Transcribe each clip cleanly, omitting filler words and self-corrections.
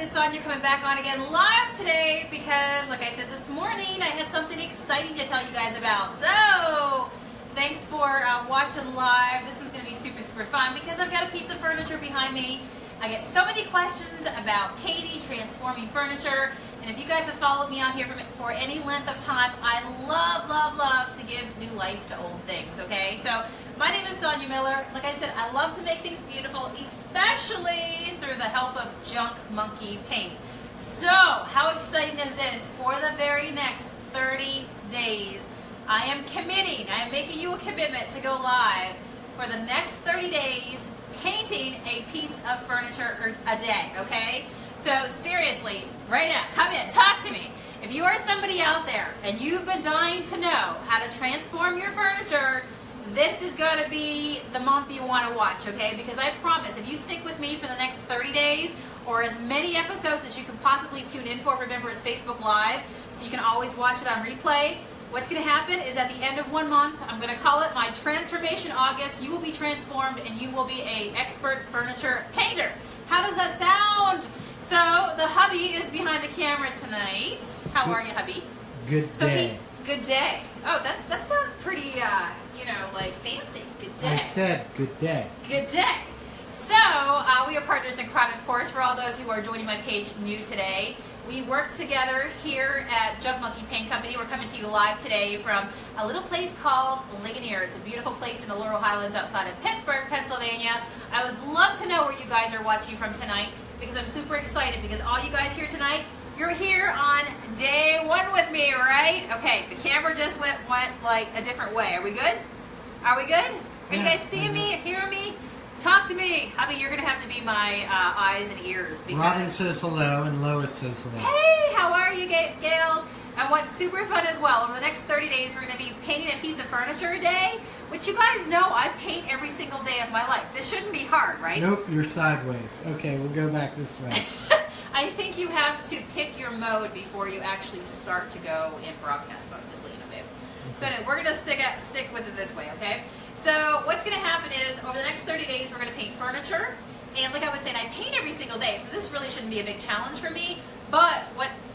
it is Sonia coming back on again live today because, like I said this morning, I had something exciting to tell you guys about. So, thanks for watching live. This one's going to be super, super fun because I've got a piece of furniture behind me. I get so many questions about painting, transforming furniture, and if you guys have followed me on here for any length of time, I love, love, love to give new life to old things, okay? So, my name is Sonia Miller. Like I said, I love to make things beautiful, especially through the help of junk monkey paint. So, how exciting is this? For the very next 30 days, I am making you a commitment to go live for the next 30 days, painting a piece of furniture a day, okay? So seriously, right now, come in, talk to me. If you are somebody out there and you've been dying to know how to transform your furniture, this is going to be the month you want to watch, okay? Because I promise, if you stick with me for the next 30 days, or as many episodes as you can possibly tune in for, remember it's Facebook Live, so you can always watch it on replay. What's going to happen is at the end of 1 month, I'm going to call it my Transformation August. You will be transformed and you will be an expert furniture painter. How does that sound? So the hubby is behind the camera tonight. How are you, hubby? Good day. Good day. Oh, that sounds pretty, you know, like fancy. Good day. I said good day. Good day. So, we are partners in crime, of course, for all those who are joining my page new today. We work together here at Junk Monkey Paint Company. We're coming to you live today from a little place called Ligonier. It's a beautiful place in the Laurel Highlands outside of Pittsburgh, Pennsylvania. I would love to know where you guys are watching from tonight because I'm super excited because all you guys here tonight, you're here on day 1 with me, right? Okay, the camera just went like a different way. Are we good? Are we good? Are you guys seeing me, hearing me? Talk to me. Hubby, you're going to have to be my eyes and ears. Because Robin says hello and Lois says hello. Hey, how are you, gals? And what's super fun as well, over the next 30 days, we're going to be painting a piece of furniture a day, which you guys know I paint every single day of my life. This shouldn't be hard, right? Nope, you're sideways. Okay, we'll go back this way. I think you have to pick your mode before you actually start to go in broadcast mode. Just let you know, babe. So anyway, we're going to stick with it this way, okay? So what's going to happen is over the next 30 days, we're going to paint furniture. And like I was saying, I paint every single day, so this really shouldn't be a big challenge for me. But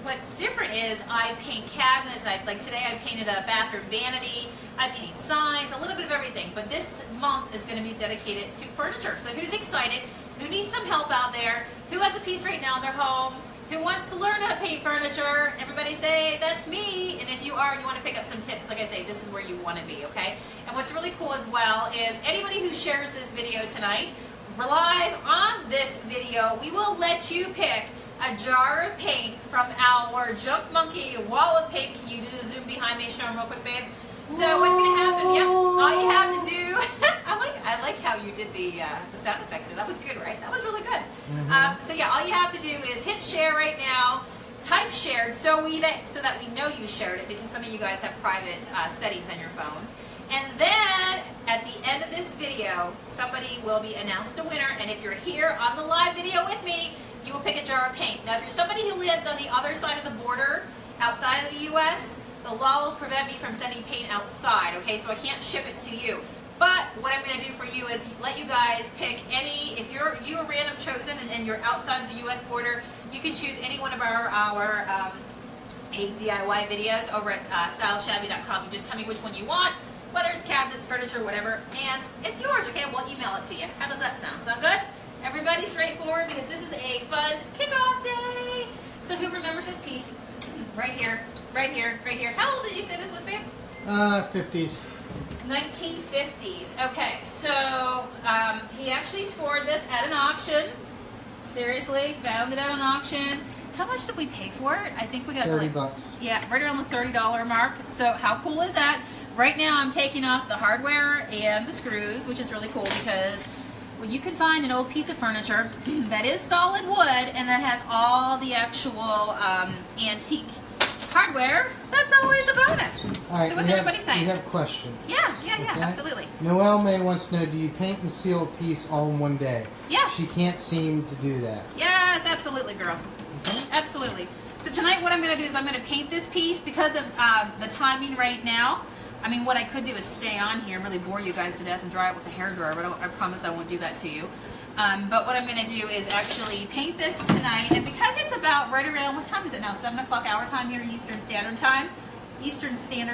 what's different is I paint cabinets. Like today, I painted a bathroom vanity. I paint signs, a little bit of everything. But this month is going to be dedicated to furniture. So who's excited? Who needs some help out there? Who has a piece right now in their home? Who wants to learn how to paint furniture? Everybody say, that's me. And if you are, you want to pick up some tips, like I say, this is where you want to be, okay? And what's really cool as well is anybody who shares this video tonight, live on this video, we will let you pick a jar of paint from our Junk Monkey wall of paint. Can you do the zoom behind me? Show them real quick, babe. So what's going to happen? Yep, all you have to do, I like how you did the sound effects there. That was good, right? That was really good. So yeah, all you have to do is hit share right now, type shared so that we know you shared it because some of you guys have private settings on your phones. And then at the end of this video, somebody will be announced a winner. And if you're here on the live video with me, you will pick a jar of paint. Now, if you're somebody who lives on the other side of the border, outside of the U.S., the laws prevent me from sending paint outside, okay? So I can't ship it to you. But what I'm going to do for you is let you guys pick any, if you're random chosen and you're outside of the U.S. border, you can choose any one of our paint DIY videos over at styleshabby.com. You just tell me which one you want, whether it's cabinets, furniture, whatever, and it's yours, okay? We'll email it to you. How does that sound? Sound good? Everybody straightforward because this is a fun kickoff day. So who remembers this piece? Right here, right here, right here. How old did you say this was, babe? 50s. 1950s. Okay, so he actually scored this at an auction. Seriously, found it at an auction. How much did we pay for it? I think we got $30. Yeah, right around the $30 mark. So how cool is that? Right now I'm taking off the hardware and the screws, which is really cool because when you can find an old piece of furniture that is solid wood and that has all the actual antique hardware, that's always a bonus. All right, so what's everybody saying? We have questions. Yeah, absolutely. Noelle May wants to know, do you paint and seal a piece all in one day? Yeah. She can't seem to do that. Yes, absolutely, girl. Okay. Absolutely. So tonight what I'm going to do is I'm going to paint this piece because of the timing right now. I mean, what I could do is stay on here and really bore you guys to death and dry it with a hairdryer, but I promise I won't do that to you. But what I'm going to do is actually paint this tonight. And because it's about right around, what time is it now? 7 o'clock our time here, Eastern Standard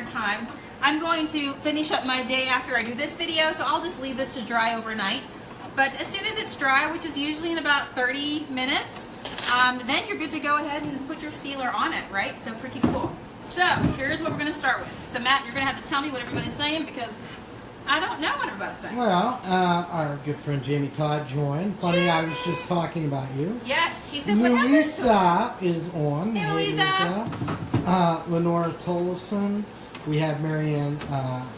Time. I'm going to finish up my day after I do this video, so I'll just leave this to dry overnight. But as soon as it's dry, which is usually in about 30 minutes, then you're good to go ahead and put your sealer on it, right? So pretty cool. So here's what we're going to start with. So Matt, you're going to have to tell me what everybody's saying because I don't know what everybody's saying. Well, our good friend Jamie Todd joined. Funny, I was just talking about you. Yes, he said what happened? Louisa is on. Hey, Louisa. Lenora Tolleson. We have Marianne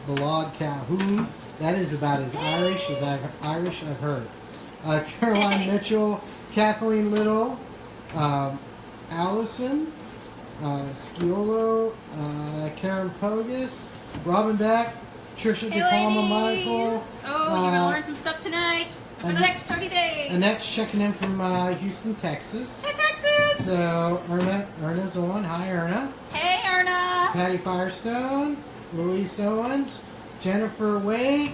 Ballad Calhoun. That is about as Irish as I've heard. Caroline Mitchell, Kathleen Little, Allison Sciolo, Karen Pogus, Robin Beck, Trisha Hey, De Palma, ladies. Michael. Oh, you're going to learn some stuff tonight for the next 30 days. Annette's checking in from Houston, Texas. Hey, Texas. So, Erna's on. Hi, Erna. Hey, Erna. Patty Firestone, Louise Owens, Jennifer Wade.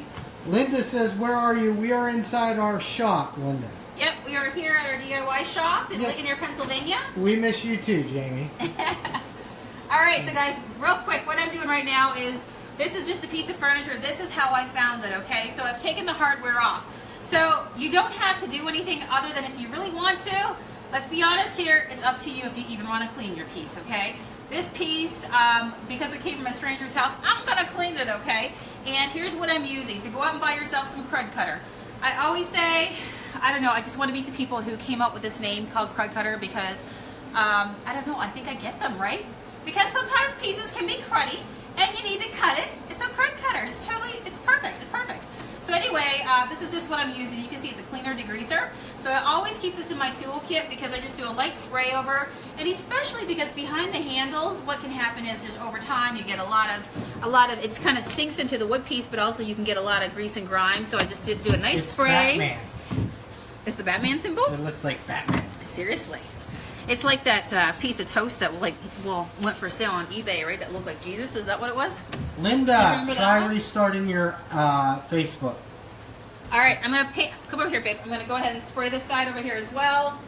Linda says, where are you? We are inside our shop, Linda. Yep, we are here at our DIY shop in Ligonier, Pennsylvania. We miss you too, Jamie. All right, so guys, real quick, what I'm doing right now is, this is just a piece of furniture. This is how I found it, okay? So I've taken the hardware off. So you don't have to do anything other than if you really want to. Let's be honest here, it's up to you if you even want to clean your piece, okay? This piece, because it came from a stranger's house, I'm going to clean it, okay? And here's what I'm using. So go out and buy yourself some crud cutter. I always say, I don't know, I just want to meet the people who came up with this name called crud cutter because, I don't know, I think I get them, right? Because sometimes pieces can be cruddy and you need to cut it. It's a crud cutter. It's perfect. It's perfect. So anyway, this is just what I'm using. You can see it's a cleaner degreaser. So I always keep this in my toolkit because I just do a light spray over, and especially because behind the handles, what can happen is just over time you get a lot of it's kind of sinks into the wood piece, but also you can get a lot of grease and grime. So I just did do a nice spray. Batman. Is the Batman symbol? It looks like Batman. Seriously. It's like that piece of toast that went for sale on eBay, right? That looked like Jesus. Is that what it was? Linda, try restarting your Facebook. All right, I'm gonna come over here, babe. I'm gonna go ahead and spray this side over here as well.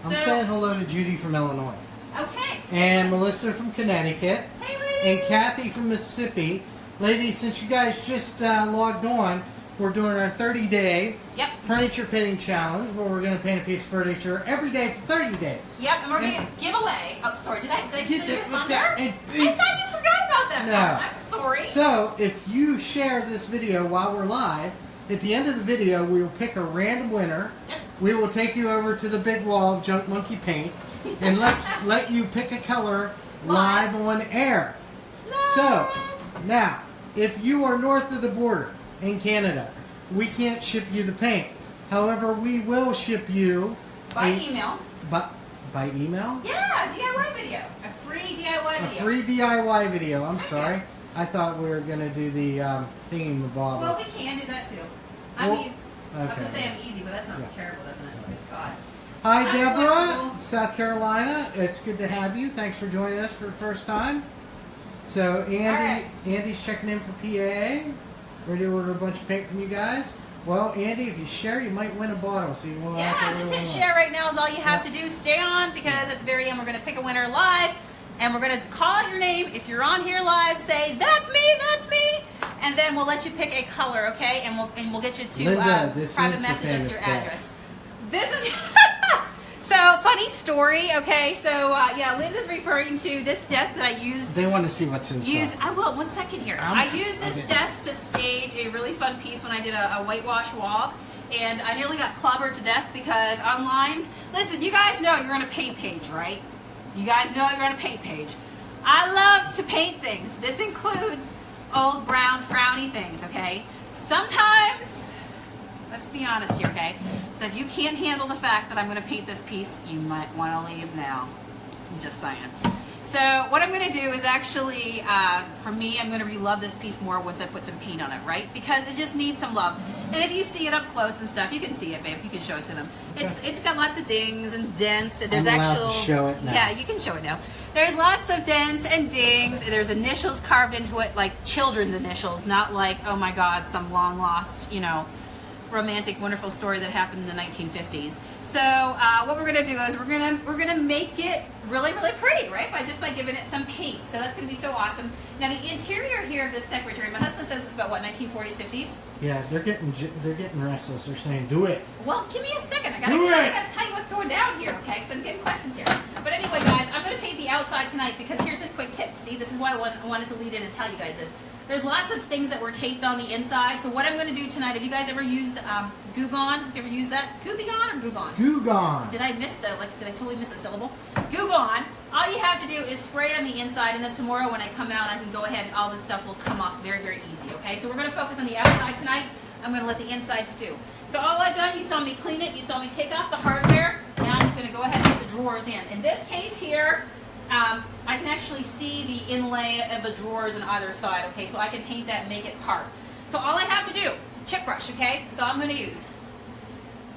I'm saying hello to Judy from Illinois. Okay. And Melissa from Connecticut. Hey, ladies. And Kathy from Mississippi. Ladies, since you guys just logged on, we're doing our 30-day furniture painting challenge where we're going to paint a piece of furniture every day for 30 days. Yep, and we're going to give away. Oh, sorry, did I steal your thunder? I thought you forgot about that. No. Oh, I'm sorry. So, if you share this video while we're live, at the end of the video, we will pick a random winner. Yep. We will take you over to the big wall of Junk Monkey Paint and let you pick a color live on air. So, now, if you are north of the border in Canada, we can't ship you the paint. However, we will ship you by email. By email? Yeah, DIY video. A free DIY video. A free DIY video. I'm sorry. I thought we were going to do the thingy-mabobber. Well, we can do that too. I'm easy. I was going to say I'm easy, but that sounds terrible, doesn't it? God. Hi, Deborah, South Carolina. It's good to have you. Thanks for joining us for the first time. So, Andy's checking in for PA. Ready to order a bunch of paint from you guys. Well, Andy, if you share, you might win a bottle. So you won't have to just hit share right now is all you have to do. Stay on because at the very end we're going to pick a winner live. And we're going to call out your name. If you're on here live, say, that's me, and then we'll let you pick a color, okay? And we'll get you to Linda, private message us your address. This is, so funny story, okay? So, yeah, Linda's referring to this desk that I used. They want to see what's inside. I will, 1 second here. I used this desk to stage a really fun piece when I did a whitewash wall. And I nearly got clobbered to death because online, listen, you guys know you're on a paint page, right? You guys know you're on a paint page. I love to paint things. This includes old brown frowny things, okay? Sometimes, let's be honest here, okay? So if you can't handle the fact that I'm going to paint this piece, you might want to leave now. I'm just saying. So what I'm going to do is actually, for me, I'm going to re-love this piece more once I put some paint on it, right? Because it just needs some love. And if you see it up close and stuff, you can see it, babe. You can show it to them. It's got lots of dings and dents. There's to show it now. Yeah, you can show it now. There's lots of dents and dings. There's initials carved into it, like children's initials, not like, oh my God, some long lost, romantic, wonderful story that happened in the 1950s. So what we're gonna do is we're gonna make it really, really pretty, right? By giving it some paint. So that's gonna be so awesome. Now the interior here of this secretary, my husband says it's about what, 1940s, 50s? Yeah, they're getting restless. They're saying, "Do it." Well, give me a second. I gotta tell you what's going down here, okay? Because I'm getting questions here. But anyway, guys, I'm gonna paint the outside tonight because here's a quick tip. See, this is why I wanted to lead in and tell you guys this. There's lots of things that were taped on the inside. So what I'm going to do tonight, have you guys ever used Goo Gone? Have you ever used that? Goo Gone or Goo Gone? Goo Gone. Did I totally miss a syllable? Goo Gone. All you have to do is spray it on the inside, and then tomorrow when I come out, I can go ahead and all this stuff will come off very, very easy, okay? So we're going to focus on the outside tonight. I'm going to let the inside stew. So all I've done, you saw me clean it. You saw me take off the hardware. Now I'm just going to go ahead and put the drawers in. In this case here, I can actually see the inlay of the drawers on either side, okay? So I can paint that and make it part. So all I have to do, chip brush, okay? That's all I'm going to use.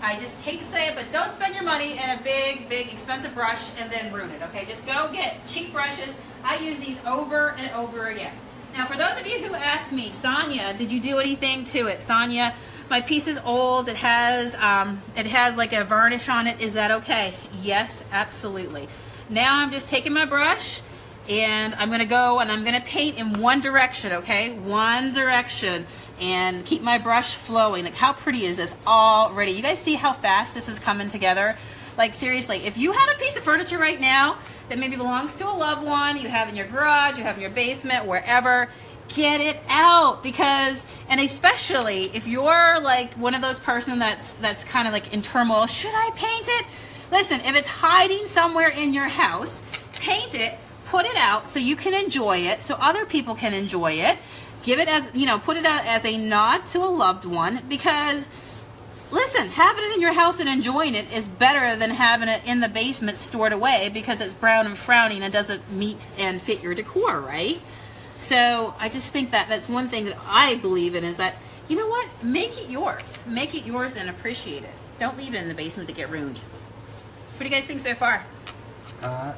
I just hate to say it, but don't spend your money in a big, big, expensive brush and then ruin it, okay? Just go get cheap brushes. I use these over and over again. Now, for those of you who ask me, Sonia, did you do anything to it? Sonia, my piece is old. It has like a varnish on it. Is that okay? Yes, absolutely. Now I'm just taking my brush and I'm going to go and I'm going to paint in one direction, okay? One direction, and keep my brush flowing. Like, how pretty is this already? You guys see how fast this is coming together? Like, seriously, if you have a piece of furniture right now that maybe belongs to a loved one, you have in your garage, you have in your basement, wherever, get it out. Because, and especially if you're like one of those person that's kind of like in turmoil, should I paint it? Listen, if it's hiding somewhere in your house, paint it, put it out so you can enjoy it, so other people can enjoy it. Give it as, put it out as a nod to a loved one, because, listen, having it in your house and enjoying it is better than having it in the basement stored away because it's brown and frowning and doesn't meet and fit your decor, right? So I just think that that's one thing that I believe in, is that, you know what, make it yours. Make it yours and appreciate it. Don't leave it in the basement to get ruined. So what do you guys think so far?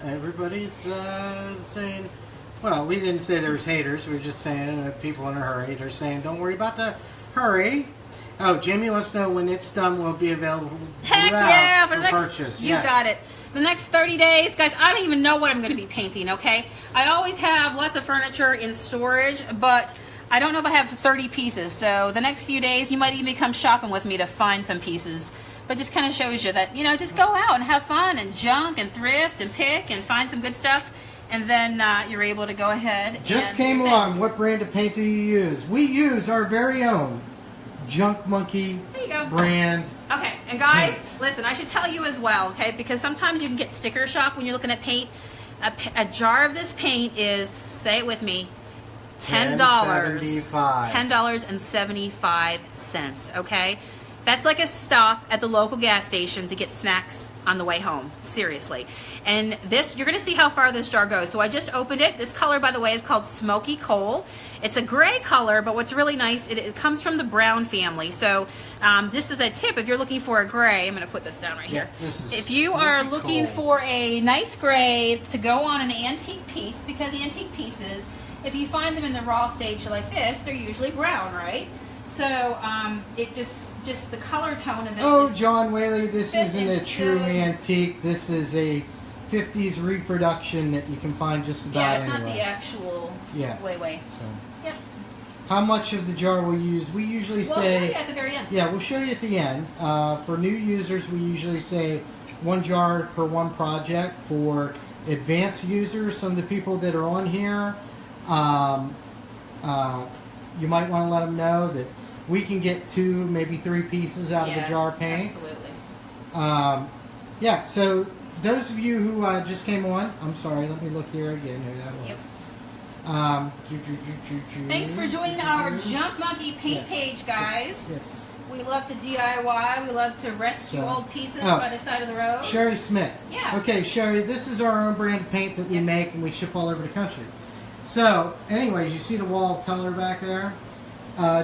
Everybody's saying, well, we didn't say there was haters. We were just saying people in a hurry. They're saying, don't worry about the hurry. Oh, Jamie wants to know when it's done, will be available. Heck yeah, for the next purchase. You got it. The next 30 days, guys, I don't even know what I'm going to be painting, okay? I always have lots of furniture in storage, but I don't know if I have 30 pieces. So the next few days, you might even come shopping with me to find some pieces. But just kind of shows you that, just go out and have fun and junk and thrift and pick and find some good stuff. And then you're able to go ahead. Just came along. What brand of paint do you use? We use our very own Junk Monkey brand. Okay, and guys, listen, I should tell you as well, okay, because sometimes you can get sticker shock when you're looking at paint. A jar of this paint is, say it with me, $10. $10.75, okay? That's like a stop at the local gas station to get snacks on the way home. Seriously. And this, you're going to see how far this jar goes. So I just opened it. This color, by the way, is called Smokey Coal. It's a gray color, but what's really nice, it comes from the brown family. So this is a tip if you're looking for a gray. I'm going to put this down right here. If you are looking for a nice gray to go on an antique piece, because the antique pieces, if you find them in the raw stage like this, they're usually brown, right? So it just the color tone of it. Oh, John Whaley, this isn't a true antique. This is a 50s reproduction that you can find just about anywhere. Yeah, it's not the actual way. So. Yep. How much of the jar we use? We usually say... We'll show you at the very end. Yeah, we'll show you at the end. For new users, we usually say 1 jar per 1 project. For advanced users, some of the people that are on here, you might want to let them know that we can get 2, maybe 3 pieces out of a jar of paint. Absolutely. Yeah, so those of you who just came on, I'm sorry, let me look here again who that was. Yep. Thanks for joining our Junk Monkey paint page, guys. Yes. We love to DIY. We love to rescue old pieces by the side of the road. Sherry Smith. Yeah. Okay, Sherry, this is our own brand of paint that we make and we ship all over the country. So, anyways, you see the wall of color back there?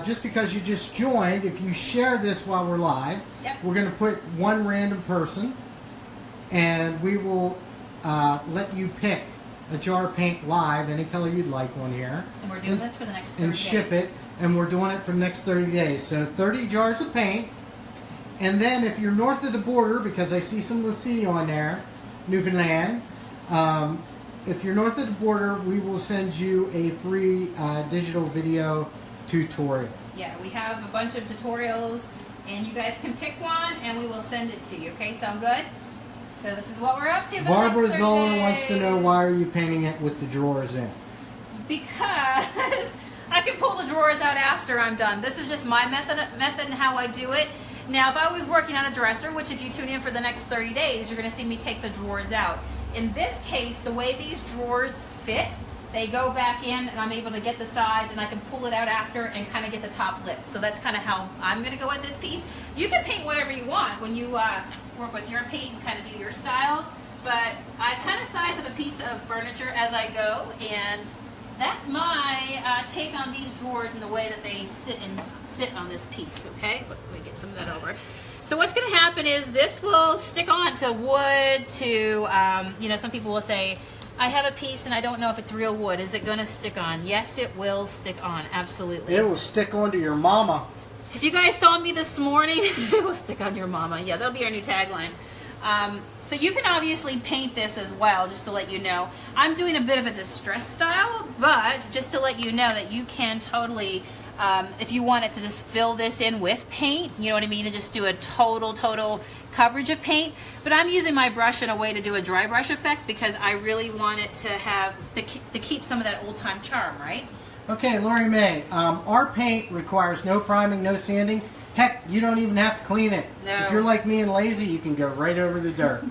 Just because you just joined, if you share this while we're live, we're going to put 1 random person, and we will let you pick a jar of paint live, any color you'd like on here. And we're doing this for the next 30 days. And ship it, and we're doing it for the next 30 days. So 30 jars of paint, And then if you're north of the border, because I see some Lassie on there, Newfoundland, if you're north of the border, we will send you a free digital video tutorial. Yeah, we have a bunch of tutorials, and you guys can pick one, and we will send it to you. Okay, sound good? So this is what we're up to. Barbara Zoller wants to know, why are you painting it with the drawers in? Because I can pull the drawers out after I'm done. This is just my method and how I do it. Now, if I was working on a dresser, which if you tune in for the next 30 days, you're going to see me take the drawers out. In this case, the way these drawers fit, they go back in, and I'm able to get the size, and I can pull it out after and kind of get the top lip. So that's kind of how I'm going to go with this piece. You can paint whatever you want when you work with your paint and kind of do your style, but I kind of size up a piece of furniture as I go, and that's my take on these drawers and the way that they sit on this piece. Okay, let me get some of that over. So what's going to happen is this will stick on to wood, to you know, some people will say, I have a piece and I don't know if it's real wood. Is it going to stick on? Yes, it will stick on. Absolutely. It will stick onto your mama. If you guys saw me this morning, it will stick on your mama. Yeah, that'll be our new tagline. So you can obviously paint this as well, just to let you know. I'm doing a bit of a distress style, but just to let you know that you can totally, if you wanted to just fill this in with paint, you know what I mean, and just do a total coverage of paint. But I'm using my brush in a way to do a dry brush effect because I really want it to have, to keep some of that old time charm, right? Okay, Lori Mae, our paint requires no priming, no sanding. Heck, you don't even have to clean it. No. If you're like me and lazy, you can go right over the dirt.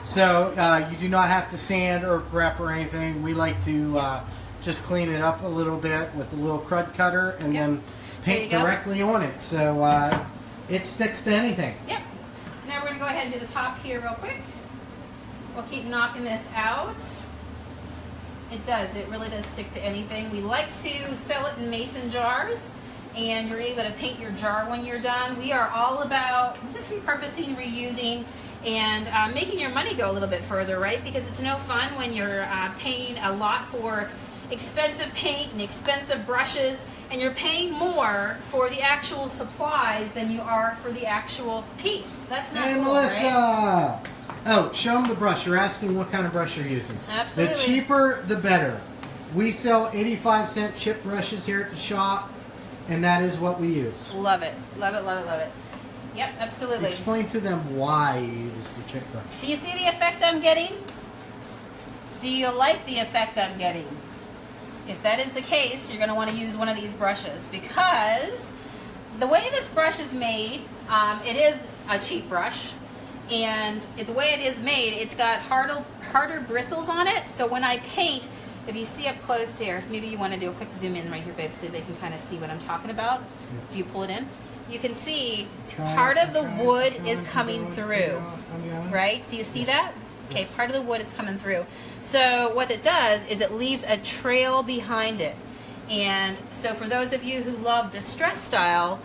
So you do not have to sand or prep or anything. We like to just clean it up a little bit with a little crud cutter and then paint directly on it. So it sticks to anything. Yep. So now we're going to go ahead and do the top here real quick. We'll keep knocking this out. It does. It really does stick to anything. We like to sell it in mason jars, and you're able to paint your jar when you're done. We are all about just repurposing, reusing, and making your money go a little bit further, right? Because it's no fun when you're paying a lot for expensive paint and expensive brushes, and you're paying more for the actual supplies than you are for the actual piece. That's not cool, Melissa! Right? Oh, show them the brush. You're asking what kind of brush you're using. Absolutely. The cheaper, the better. We sell 85-cent chip brushes here at the shop, and that is what we use. Love it. Love it, love it, love it. Yep, absolutely. Explain to them why you use the chip brush. Do you see the effect I'm getting? Do you like the effect I'm getting? If that is the case, you're going to want to use one of these brushes, because the way this brush is made, it is a cheap brush, and the way it is made, it's got harder bristles on it. So when I paint, if you see up close here, maybe you want to do a quick zoom in right here, babe, so they can kind of see what I'm talking about. If you pull it in, you can see part of the wood is coming through, right? So you see that? Okay, part of the wood is coming through. So what it does is it leaves a trail behind it. And so for those of you who love distress style,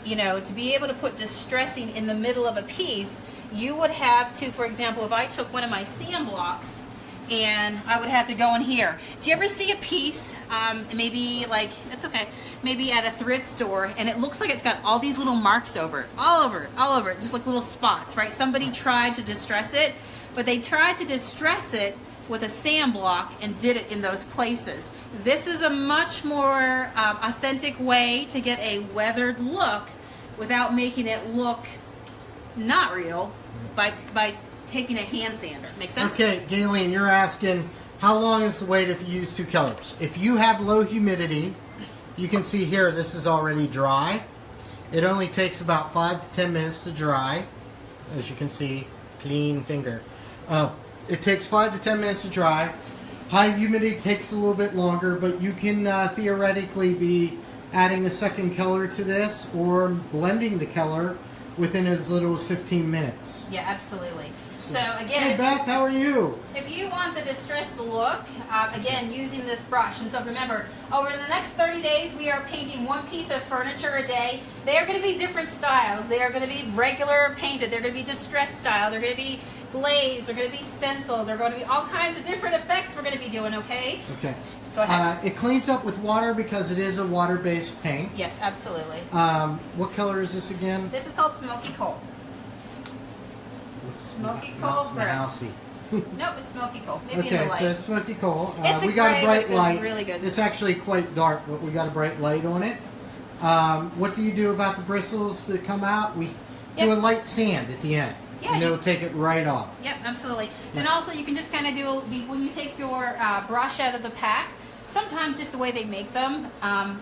you know, to be able to put distressing in the middle of a piece, you would have to, for example, if I took one of my sand blocks and I would have to go in here. Do you ever see a piece, maybe like, it's okay, maybe at a thrift store, and it looks like it's got all these little marks over it, all over it, just like little spots, right? Somebody tried to distress it, but they tried to distress it with a sand block and did it in those places. This is a much more authentic way to get a weathered look without making it look not real by taking a hand sander. Make sense? Okay, Galen, you're asking how long is the wait if you use two colors? If you have low humidity, you can see here this is already dry. It only takes about 5 to 10 minutes to dry. As you can see, clean finger. It takes 5 to 10 minutes to dry. High humidity takes a little bit longer, but you can theoretically be adding a second color to this or blending the color within as little as 15 minutes. Yeah, absolutely. So again, hey Beth, how are you? If you want the distressed look, again, using this brush. And so remember, over the next 30 days, we are painting one piece of furniture a day. They are going to be different styles. They are going to be regular painted. They're going to be distressed style. They're going to be glazed, they're going to be stenciled, they're going to be all kinds of different effects we're going to be doing, okay? Okay. Go ahead. It cleans up with water because it is a water-based paint. Yes, absolutely. What color is this again? This is called Smokey Coal. Smokey Coal gray. Nope, it's Smokey Coal. Maybe in the light. So it's Smokey Coal. It's we got a bright light. It's really good. It's actually quite dark, but we got a bright light on it. What do you do about the bristles that come out? We do a light sand at the end. Yeah, and it'll take it right off. Yep, absolutely. Yeah. And also you can just kind of do, when you take your brush out of the pack, sometimes just the way they make them,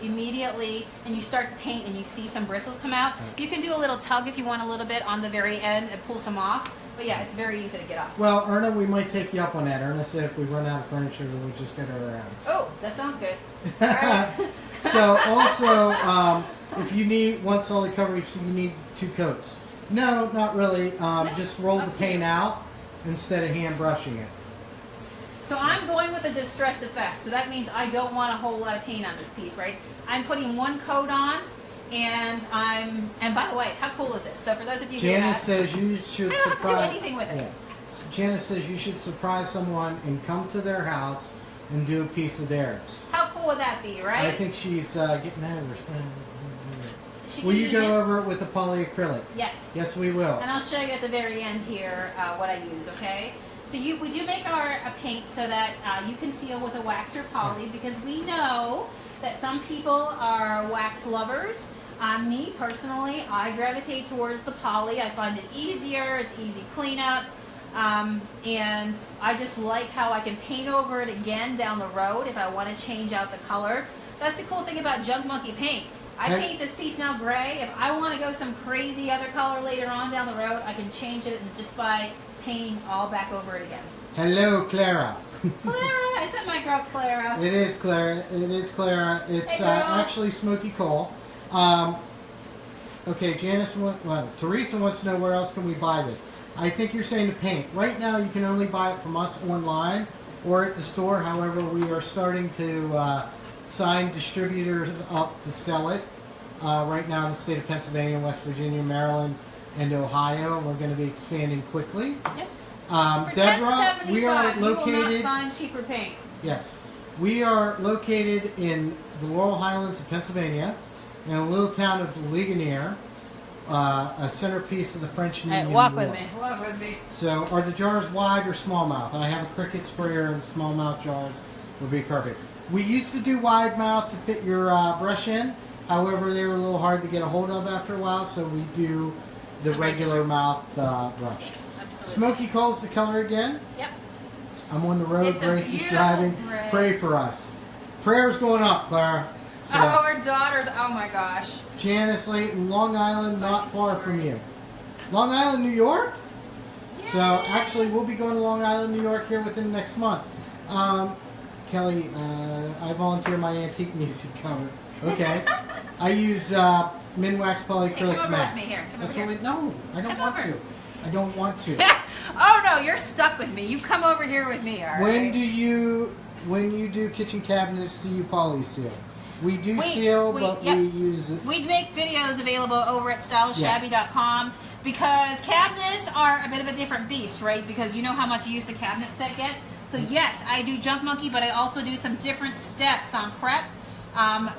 immediately, and you start to paint and you see some bristles come out, you can do a little tug if you want a little bit on the very end and pull some off. But yeah, it's very easy to get off. Well, Erna, we might take you up on that. Erna said if we run out of furniture, we'll just go to her house. Oh, that sounds good. All right. So also, if you need, once all the coverage, you need 2 coats. No, not really. Just roll the paint out instead of hand brushing it. So I'm going with a distressed effect. So that means I don't want a whole lot of paint on this piece, right? I'm putting 1 coat on, and by the way, how cool is this? So for those of you who Janice says you should I don't surprise. have to do anything with it. Yeah. Janice says you should surprise someone and come to their house and do a piece of theirs. How cool would that be, right? I think she's getting over. She Will can you do go this. over it with the polyacrylic? Yes. Yes, we will. And I'll show you at the very end here what I use, okay? So we do make our paint so that you can seal with a wax or poly, because we know that some people are wax lovers. Me, personally, I gravitate towards the poly. I find it easier, it's easy cleanup, and I just like how I can paint over it again down the road if I want to change out the color. That's the cool thing about Junk Monkey paint. I paint this piece now gray. If I want to go some crazy other color later on down the road, I can change it just by painting all back over it again. Hello, Clara. Clara, is that my girl Clara? It is Clara. It is Clara. It's Hey, girl. actually Smokey Coal. Okay, Janice. Teresa wants to know where else can we buy this. I think you're saying the paint. Right now, you can only buy it from us online or at the store. However, we are starting to sign distributors up to sell it right now in the state of Pennsylvania, West Virginia, Maryland, and Ohio. And we're going to be expanding quickly. Yep. For Deborah, we are $10.75, you will located. not find cheaper paint. Yes, we are located in the Laurel Highlands of Pennsylvania, in a little town of Ligonier, a centerpiece of the French and Indian Walk War. with me. Walk with me. So, are the jars wide or smallmouth? I have a cricket sprayer, and smallmouth jars would be perfect. We used to do wide mouth to fit your brush in. However, they were a little hard to get a hold of after a while, so we do the regular mouth brush. Yes, absolutely. Smokey Coal's the color again. Yep. I'm on the road. It's a Grace is beautiful driving. red. Pray for us. Prayers going up, Clara. So, Oh, our daughters. Oh my gosh. Janice Layton, Long Island, not far from you. Long Island, New York? Yay. So actually, we'll be going to Long Island, New York here within the next month. Kelly, I volunteer my antique music cover. Okay. I use Minwax polyacrylic Hey, come over matte. with me here. Come That's over what here. we. No, I don't Come want over. to. I don't want to. Oh no, you're stuck with me. You come over here with me, all right? When you do kitchen cabinets, do you poly seal? We do We seal, but yep. we use it. We make videos available over at styleshabby.com because cabinets are a bit of a different beast, right? Because you know how much use a cabinet set gets. So yes, I do Junk Monkey, but I also do some different steps on prep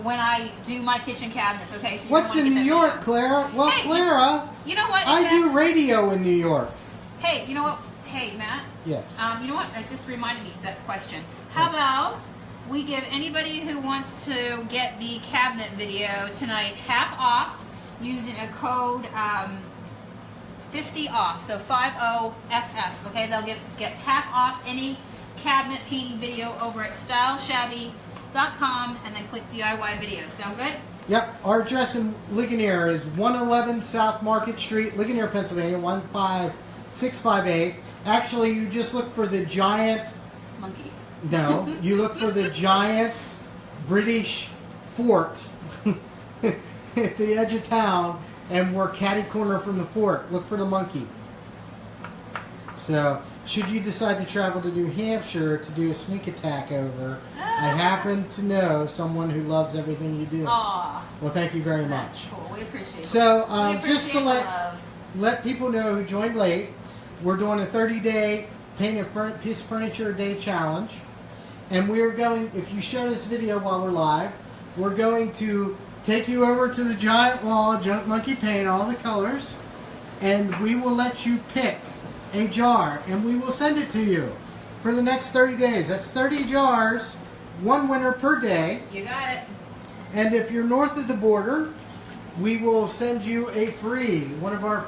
when I do my kitchen cabinets. Okay. So What's in New York, Clara? Well, Hey, Clara, You know what? I do Matt? radio in New York. Hey, you know what? Hey, Matt. Yes. You know what? That just reminded me of that question. How about we give anybody who wants to get the cabinet video tonight half off using a code 50 off, so 50FF. Okay, they'll get half off any cabinet painting video over at styleshabby.com and then click DIY video. Sound good? Yep. Our address in Ligonier is 111 South Market Street, Ligonier, Pennsylvania, 15658. Actually, you just look for the giant. Monkey. No, you look for the giant British fort at the edge of town, and we're catty corner from the fort. Look for the monkey. So, should you decide to travel to New Hampshire to do a sneak attack over, I happen to know someone who loves everything you do. Aw. Well, thank you very That's much. cool. We appreciate it. So, We appreciate just to the love. let people know who joined late, we're doing a 30-day paint a piece of furniture a day challenge. And we're going, if you share this video while we're live, we're going to take you over to the giant wall, Junk Monkey Paint, all the colors, and we will let you pick a jar, and we will send it to you for the next 30 days. That's 30 jars, one winner per day. You got it. And if you're north of the border, we will send you a free, one of our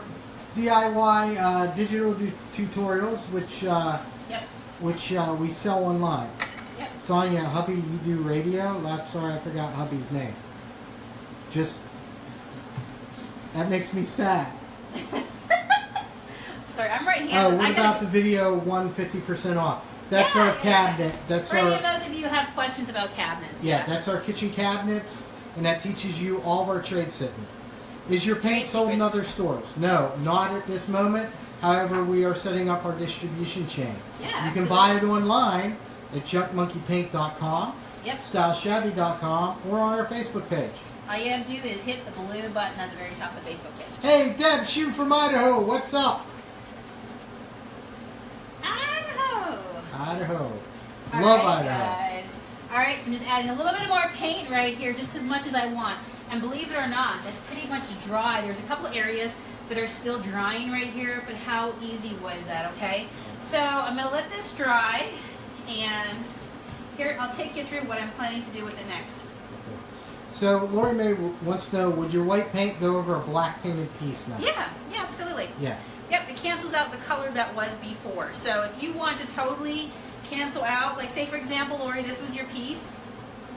DIY digital tutorials, which we sell online. Yep. Sonia, hubby, you do radio? Sorry, I forgot hubby's name. That makes me sad. Sorry, I'm right-handed. Oh, what about the video 150% off? That's our cabinet. That's for any of those of you who have questions about cabinets. Yeah, that's our kitchen cabinets, and that teaches you all of our trade sitting. Is your paint sold in other stores? No, not at this moment. However, we are setting up our distribution chain. Yeah, you can buy it online at junkmonkeypaint.com, styleshabby.com, or on our Facebook page. All you have to do is hit the blue button at the very top of the Facebook page. Hey, Deb Shue from Idaho, what's up? Idaho. Love Idaho. Guys. Alright, so I'm just adding a little bit more paint right here, just as much as I want. And believe it or not, that's pretty much dry. There's a couple areas that are still drying right here, but how easy was that, okay? So I'm going to let this dry, and here I'll take you through what I'm planning to do with it next. So Lori Mae wants to know, would your white paint go over a black painted piece now? Yeah, absolutely. Yeah. Yep, it cancels out the color that was before. So if you want to totally cancel out, like say for example, Lori, this was your piece.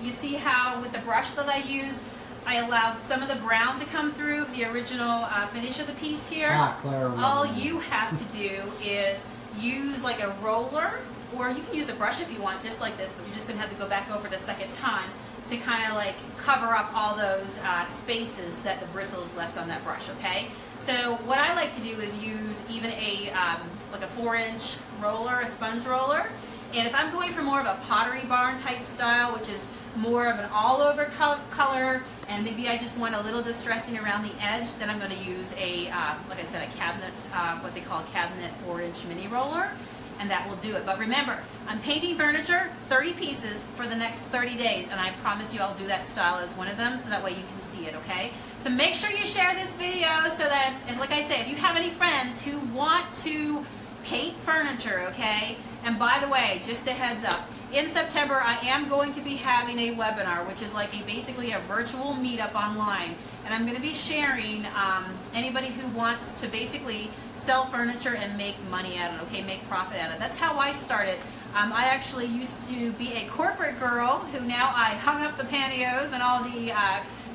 You see how with the brush that I used, I allowed some of the brown to come through, the original finish of the piece here. Clara. All you have to do is use like a roller, or you can use a brush if you want, just like this, but you're just going to have to go back over it a second time to kind of like cover up all those spaces that the bristles left on that brush, okay? So what I like to do is use even a like a 4-inch roller, a sponge roller, and if I'm going for more of a Pottery Barn type style, which is more of an all-over color, and maybe I just want a little distressing around the edge, then I'm going to use a, like I said, a cabinet, what they call a cabinet 4-inch mini roller, and that will do it. But remember, I'm painting furniture, 30 pieces for the next 30 days, and I promise you I'll do that style as one of them, so that way you can see it, okay? So make sure you share this video so that, and like I say, if you have any friends who want to paint furniture, okay? And by the way, just a heads up, in September I am going to be having a webinar, which is like basically a virtual meetup online, and I'm going to be sharing anybody who wants to basically sell furniture and make money at it, okay, make profit at it. That's how I started. I actually used to be a corporate girl who now I hung up the pantyhose and all the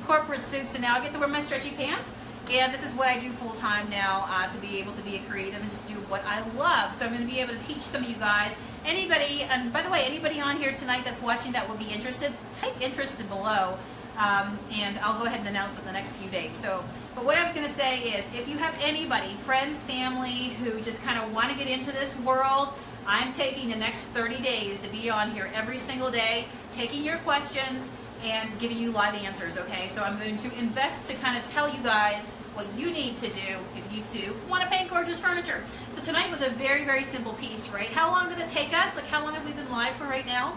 corporate suits, and now I get to wear my stretchy pants. And this is what I do full time now, to be able to be a creative and just do what I love. So I'm going to be able to teach some of you guys. Anybody, and by the way, anybody on here tonight that's watching that will be interested, type interested below, and I'll go ahead and announce it in the next few days. So, but what I was going to say is, if you have anybody, friends, family, who just kind of want to get into this world, I'm taking the next 30 days to be on here every single day, taking your questions and giving you live answers, okay? So I'm going to invest to kind of tell you guys what you need to do if you too want to paint gorgeous furniture. So tonight was a very, very simple piece, right? How long did it take us? Like, how long have we been live for right now?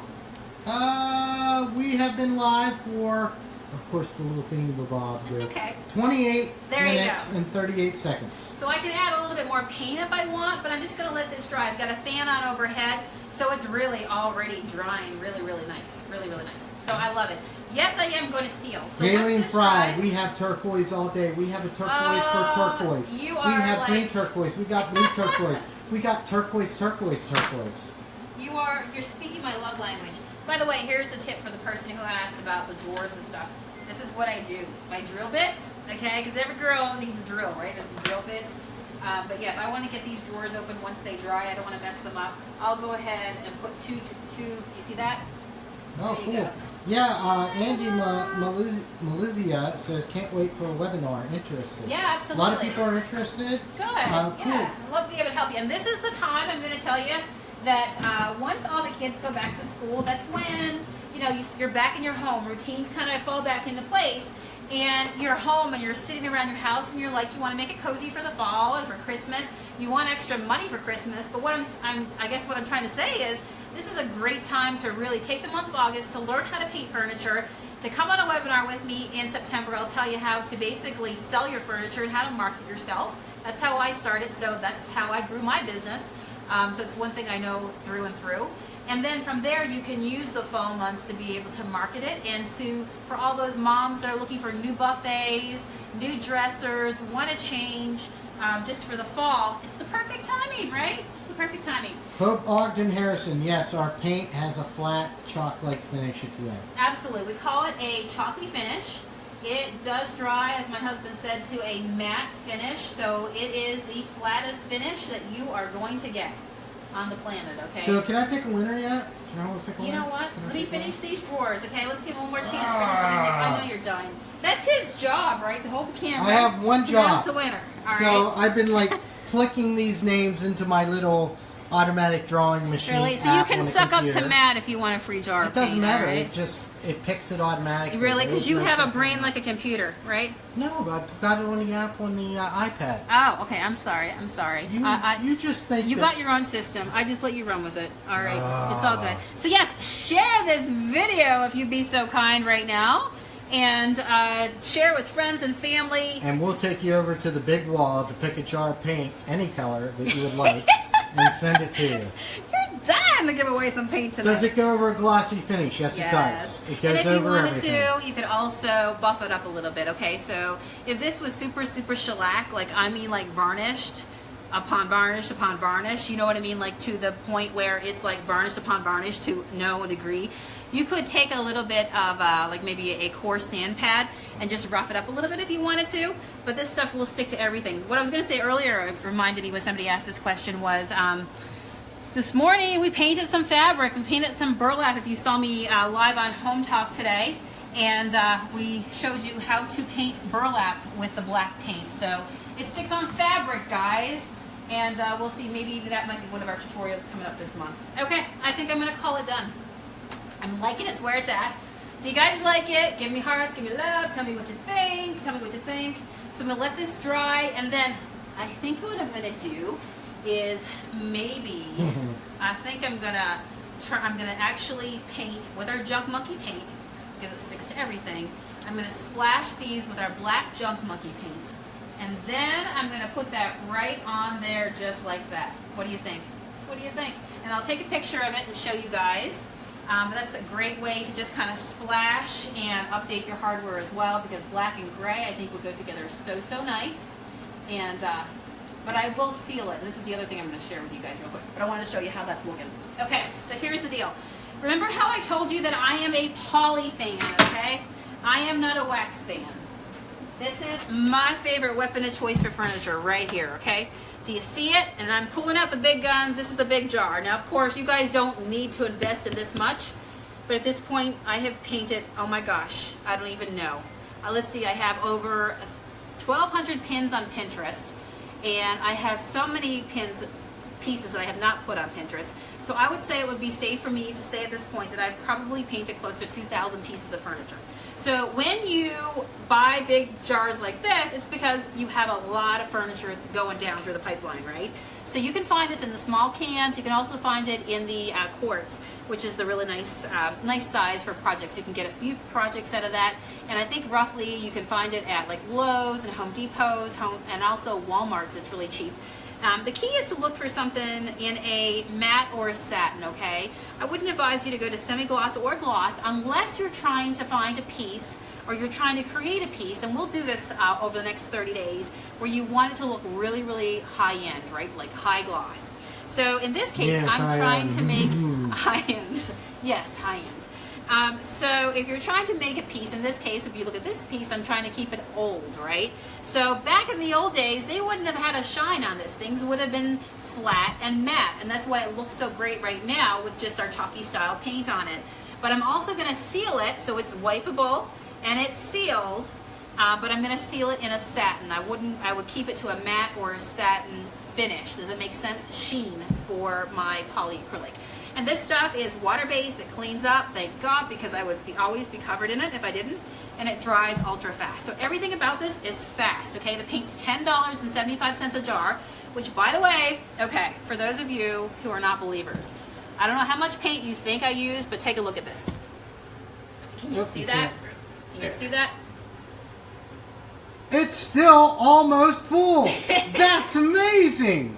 We have been live for, of course, the little thingy-bob. That's okay. 28 there minutes and 38 seconds. So I can add a little bit more paint if I want, but I'm just going to let this dry. I've got a fan on overhead, so it's really already drying really, really nice. Really, really nice. So I love it. Yes, I am going to seal. So Alien Fried. We have turquoise all day. We have a turquoise for turquoise. You are we have like... green turquoise. We got blue turquoise. We got turquoise. You're speaking my love language. By the way, here's a tip for the person who asked about the drawers and stuff. This is what I do. My drill bits, okay? Because every girl needs a drill, right? There's some drill bits. But yeah, if I want to get these drawers open once they dry, I don't want to mess them up. I'll go ahead and put two. You see that? Oh, cool. Go. Yeah, Andy Malizia says, can't wait for a webinar. Interested. Yeah, absolutely. A lot of people are interested. Good. Cool. Yeah, I'd love to be able to help you. And this is the time, I'm going to tell you, that once all the kids go back to school, that's when, you know, you're back in your home. Routines kind of fall back into place. And you're home and you're sitting around your house and you're like, you want to make it cozy for the fall and for Christmas. you want extra money for Christmas, but what I guess what I'm trying to say is this is a great time to really take the month of August to learn how to paint furniture, to come on a webinar with me in September. I'll tell you how to basically sell your furniture and how to market yourself. That's how I started, so that's how I grew my business. So it's one thing I know through and through. And then from there, you can use the fall months to be able to market it. And so for all those moms that are looking for new buffets, new dressers, want to change just for the fall, it's the perfect timing, right? It's the perfect timing. Hope Ogden Harrison, yes, our paint has a flat chalk-like finish at the end. Absolutely. We call it a chalky finish. It does dry, as my husband said, to a matte finish. So it is the flattest finish that you are going to get on the planet, okay? So can I pick a winner yet? You know what? Let me finish these drawers, okay? Let's give one more chance for I know you're dying. That's his job, right? To hold the camera. I have one job. That's a winner. All right. So I've been like clicking these names into my little automatic drawing machine. Really? So you can suck up to Matt if you want a free jar of paint. It doesn't matter. Right? It picks it automatically. Really? Because you have a brain like a computer, right? No, I've got it on the app on the iPad. Oh, okay. I'm sorry. I'm sorry. You just think you got your own system. I just let you run with it. All right. It's all good. So yes, share this video if you'd be so kind right now. And share it with friends and family. And we'll take you over to the big wall to pick a jar of paint, any color that you would like, and send it to you. You're dying to give away some paint tonight. Does it go over a glossy finish? Yes, it does. It goes over everything. And if you wanted to, you could also buff it up a little bit, okay? So if this was super, super shellac, like varnished upon varnish upon varnish, you know what I mean? Like to the point where it's like varnished upon varnish to no degree. You could take a little bit of like maybe a coarse sand pad and just rough it up a little bit if you wanted to, but this stuff will stick to everything. What I was going to say earlier, it reminded me when somebody asked this question, was this morning we painted some fabric, we painted some burlap if you saw me live on Home Talk today, and we showed you how to paint burlap with the black paint. So it sticks on fabric, guys, and we'll see, maybe that might be one of our tutorials coming up this month. Okay, I think I'm going to call it done. I'm liking it's where it's at. Do you guys like it? Give me hearts, give me love, tell me what you think, tell me what you think. So I'm going to let this dry, and then I think what I'm going to do is maybe, I think I'm going to actually paint with our Junk Monkey paint, because it sticks to everything. I'm going to splash these with our black Junk Monkey paint, and then I'm going to put that right on there just like that. What do you think? What do you think? And I'll take a picture of it and show you guys. But that's a great way to just kind of splash and update your hardware as well, because black and gray I think will go together so nice. And but I will seal it. And this is the other thing I'm going to share with you guys real quick. But I want to show you how that's looking. Okay, so here's the deal. Remember how I told you that I am a poly fan, okay? I am not a wax fan. This is my favorite weapon of choice for furniture right here, okay? Do you see it? And I'm pulling out the big guns. This is the big jar. Now, of course, you guys don't need to invest in this much, but at this point, I have painted, oh my gosh, I don't even know. Let's see, I have over 1,200 pins on Pinterest, and I have so many pieces that I have not put on Pinterest. So I would say it would be safe for me to say at this point that I've probably painted close to 2,000 pieces of furniture. So when you buy big jars like this, it's because you have a lot of furniture going down through the pipeline, right? So you can find this in the small cans. You can also find it in the quarts, which is the really nice size for projects. You can get a few projects out of that, and I think roughly you can find it at like Lowe's and Home Depot's, and also Walmart's. It's really cheap. The key is to look for something in a matte or a satin, okay? I wouldn't advise you to go to semi-gloss or gloss unless you're trying to find a piece or you're trying to create a piece, and we'll do this over the next 30 days, where you want it to look really, really high-end, right? Like high gloss. So in this case, yes, I'm trying to make high-end. Yes, high-end. So if you're trying to make a piece, in this case, if you look at this piece, I'm trying to keep it old, right? So back in the old days, they wouldn't have had a shine on this. Things would have been flat and matte, and that's why it looks so great right now with just our chalky style paint on it. But I'm also going to seal it so it's wipeable and it's sealed, but I'm going to seal it in a satin. I would keep it to a matte or a satin finish. Does it make sense? Sheen for my polyacrylic. And this stuff is water-based. It cleans up, thank God, because I would always be covered in it if I didn't. And it dries ultra fast. So everything about this is fast, okay? The paint's $10.75 a jar, which by the way, okay, for those of you who are not believers, I don't know how much paint you think I used, but take a look at this. Can you see that? Can you see that? It's still almost full. That's amazing.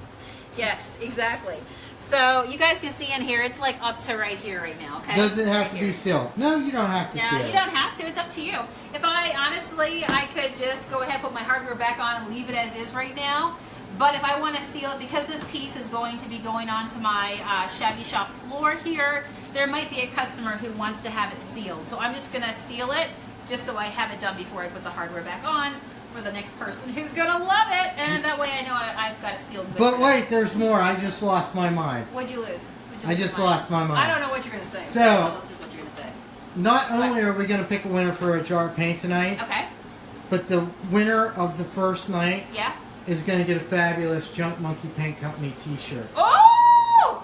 Yes, exactly. So you guys can see in here, it's like up to right here right now, okay? Does it have right to here. be sealed? No, you don't have to seal No, it. you don't have to. It's up to you. If honestly, I could just go ahead, put my hardware back on and leave it as is right now. But if I want to seal it, because this piece is going to be going onto my shabby shop floor here, there might be a customer who wants to have it sealed. So I'm just going to seal it just so I have it done before I put the hardware back on for the next person who's going to love it. And that way I know I've got it sealed good. But wait, there's more. I just lost my mind. What'd you lose? I just lost my mind. I don't know what you're going to say. So, That's just what you're going to say. Not only are we going to pick a winner for a jar of paint tonight, Okay. but the winner of the first night Yeah. is going to get a fabulous Junk Monkey Paint Company t-shirt. Oh!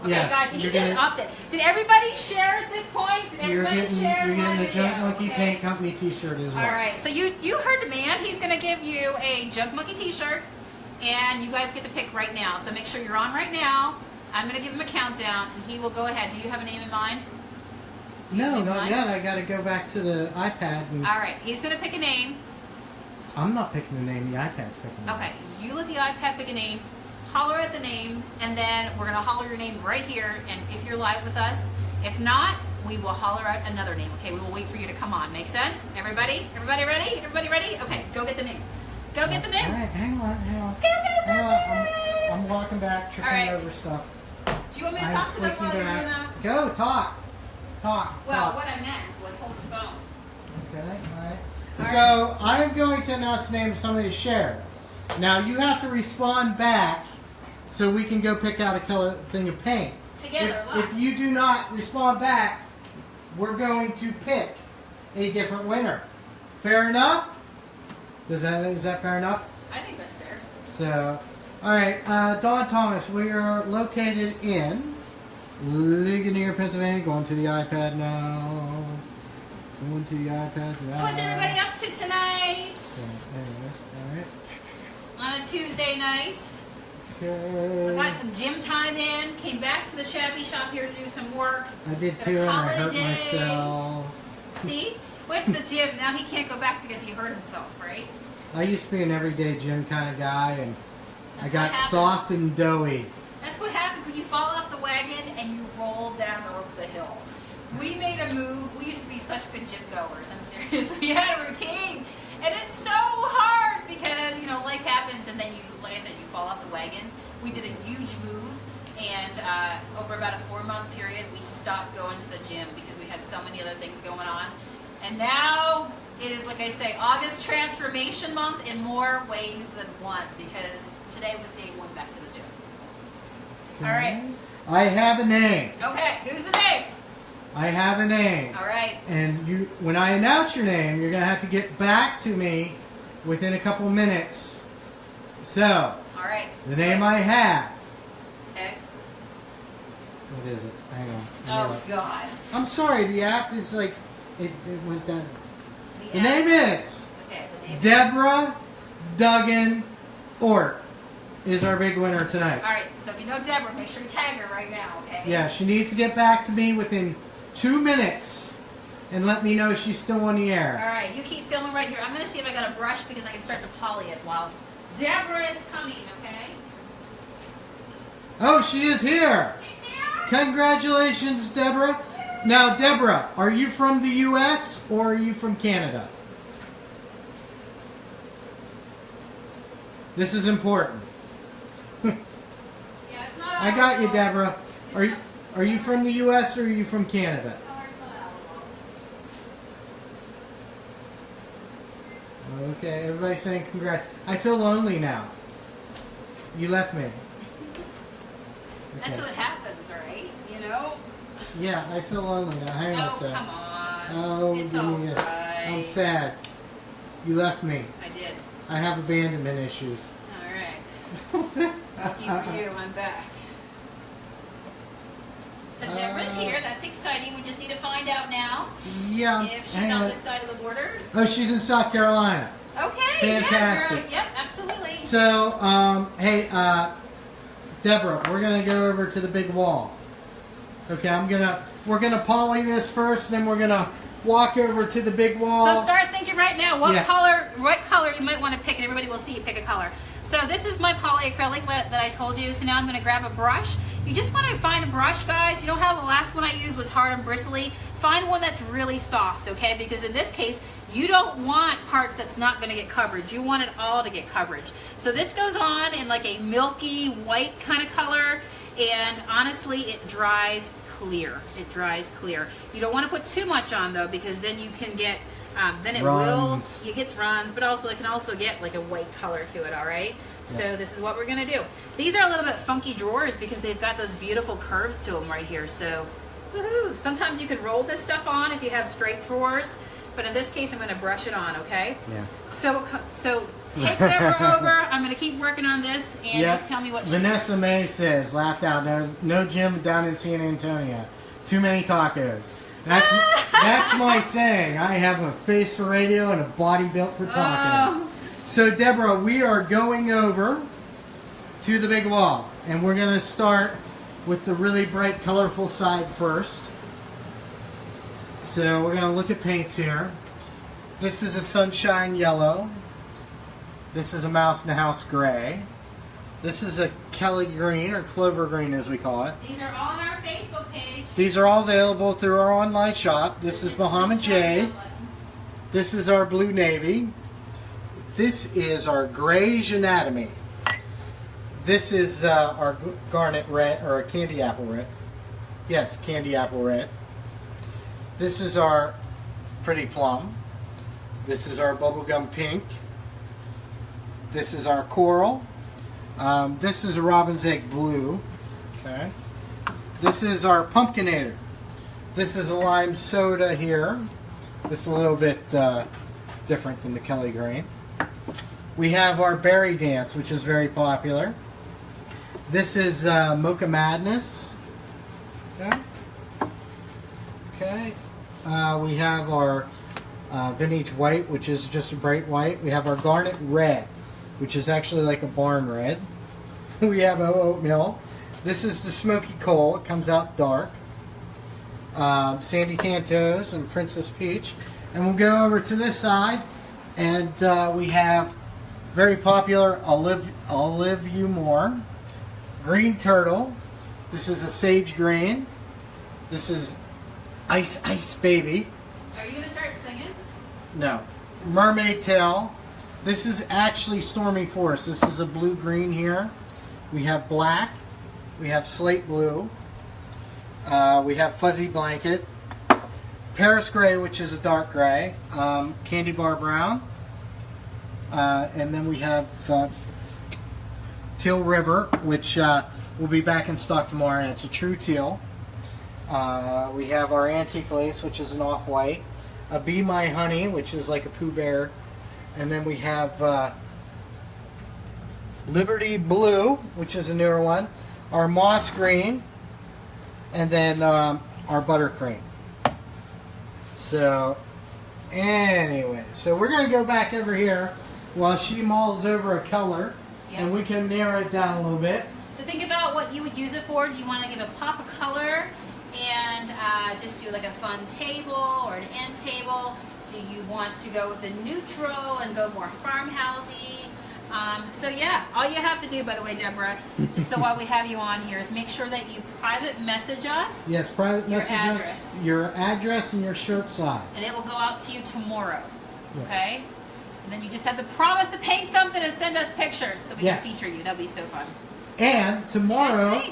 Okay, Yes, guys, he you're just upped it. Did everybody share at this point? Did You're everybody share? getting the one Junk video? Monkey Okay. Paint Company t-shirt as well. All right, so you heard the man. He's going to give you a Junk Monkey t-shirt, and you guys get to pick right now. So make sure you're on right now. I'm going to give him a countdown, and he will go ahead. Do you have a name in mind? No, not yet. I got to go back to the iPad. And All right, he's going to pick a name. I'm not picking the name. The iPad's picking the Okay, name. you let the iPad pick a name, holler at the name, and then we're going to holler your name right here, and if you're live with us. If not, we will holler out another name, okay? We will wait for you to come on. Make sense? Everybody? Everybody ready? Everybody ready? Okay, go get the name. Go get the name. All right, hang on. Go get the name. I'm walking back, tripping All right. over stuff. Do you want me to I'm talk to them slicking while you're doing back. that? Go, talk. Well, talk. what I meant was hold the phone. Okay, all right. All So I'm going to announce the name of somebody to share. Now you have to respond back so we can go pick out a color thing of paint. Together, If you do not respond back, we're going to pick a different winner. Fair enough? Is that fair enough? I think that's fair. So, all right, Dawn Thomas, we are located in Ligonier, Pennsylvania. Going to the iPad now. Going to the iPad now. So what's everybody up to tonight? Okay, anyways, all right. On a Tuesday night. I Okay. got some gym time in. Came back to the shabby shop here to do some work. I did Gonna too, and call I it a hurt day. myself. See? Went to the gym. Now he can't go back because he hurt himself, right? I used to be an everyday gym kind of guy, and I That's got what happens. soft and doughy. That's what happens when you fall off the wagon and you roll down the hill. We made a move. We used to be such good gym goers. I'm serious. We had a routine. And it's so hard because, you know, life happens and then you, like I said, you fall off the wagon. We did a huge move, and over about a 4-month period, we stopped going to the gym because we had so many other things going on. And now it is, like I say, August Transformation Month in more ways than one, because today was day 1 back to the gym. So. All right. I have a name. Okay, who's the name? I have a name. All right. And you, when I announce your name, you're going to have to get back to me within a couple minutes. So, All right. the name I have. Okay. What is it? Hang on. Oh, God. I'm sorry, the app is like, it went down. The app- name is Okay, the name. Deborah Duggan Ort is our big winner tonight. All right, so if you know Deborah, make sure you tag her right now, okay? Yeah, she needs to get back to me within 2 minutes and let me know she's still on the All air. right, you keep filming right here. I'm going to see if I got a brush because I can start to poly it while Deborah is coming, okay? Oh, she is here. She's here. Congratulations, Deborah. Now, Deborah, are you from the U.S. or are you from Canada? This is important. Yeah, it's not I got you, Alamo. Deborah. Are you from the U.S. or are you from Canada? Oh, it's not Alamo. Okay, everybody's saying congrats. I feel lonely now. You left me. That's Okay. what happens, right? You know? Yeah, I feel lonely now. Hang on a Oh, sec. come on. Oh, It's give me all a- right. I'm sad. You left me. I did. I have abandonment issues. All right. Lucky for you, I'm back. So Deborah's here. That's exciting. We just need to find out now Yeah. if she's hang on on. this side of the border. Oh, she's in South Carolina. Okay. Fantastic. Yeah, yep, absolutely. So, hey, Deborah, we're gonna go over to the big wall. Okay, we're gonna poly this first, then we're gonna walk over to the big wall. So start thinking right now, what color you might want to pick, and everybody will see you pick a color. So this is my polyacrylic that I told you. So now I'm going to grab a brush. You just want to find a brush, guys. You know how the last one I used was hard and bristly? Find one that's really soft, okay? Because in this case, you don't want parts that's not going to get coverage. You want it all to get coverage. So this goes on in like a milky white kind of color, and honestly, it dries clear. It dries clear. You don't want to put too much on though, because then you can get then it runs. will, it gets runs, but also it can also get like a white color to it, all right? Yeah. So this is what we're gonna do. These are a little bit funky drawers because they've got those beautiful curves to them right here, so woohoo. Sometimes you can roll this stuff on if you have straight drawers, but in this case I'm gonna brush it on, okay? Yeah. So take Deborah over, I'm gonna keep working on this, and you tell me what Vanessa May says, laughed out, no gym down in San Antonio. Too many tacos. That's my saying. I have a face for radio and a body built for tacos. Oh. So Deborah, we are going over to the big wall, and we're going to start with the really bright, colorful side first. So we're going to look at paints here. This is a sunshine yellow. This is a mouse in the house gray. This is a Kelly green, or clover green as we call it. These are all on our Facebook page. These are all available through our online shop. This is Muhammad Jade. This is our blue navy. This is our grayish anatomy. This is our garnet red, or a candy apple red. Yes, candy apple red. This is our pretty plum. This is our bubblegum pink. This is our coral. This is a robin's egg blue. Okay. This is our pumpkinator. This is a lime soda here. It's a little bit different than the Kelly green. We have our berry dance, which is very popular. This is Mocha Madness. Okay. Okay. We have our vintage white, which is just a bright white. We have our garnet red, which is actually like a barn red. We have oatmeal. This is the Smokey Coal. It comes out dark. Sandy Cantos and Princess Peach. And we'll go over to this side, and we have very popular Olive You More. Green Turtle. This is a Sage Green. This is Ice Baby. Are you going to start singing? No. Mermaid Tail. This is actually Stormy Forest. This is a blue-green here. We have black. We have slate blue. We have fuzzy blanket. Paris gray, which is a dark gray. Candy bar brown. And then we have Teal River, which will be back in stock tomorrow, and it's a true teal. We have our antique lace, which is an off-white. A Be My Honey, which is like a Pooh Bear. And then we have Liberty Blue, which is a newer one. Our Moss Green. And then our Buttercream. So, anyway. So we're going to go back over here while she mulls over a color. Yep. And we can narrow it down a little bit. So think about what you would use it for. Do you want to give a pop of color and just do like a fun table or an end table? Do you want to go with a neutral and go more farmhousey? So yeah, all you have to do, by the way, Deborah, just so while we have you on here, is make sure that you private message us. Yes, private message us your address and your shirt size. And it will go out to you tomorrow. Yes. Okay? And then you just have to promise to paint something and send us pictures so we can feature you. That'll be so fun. And tomorrow,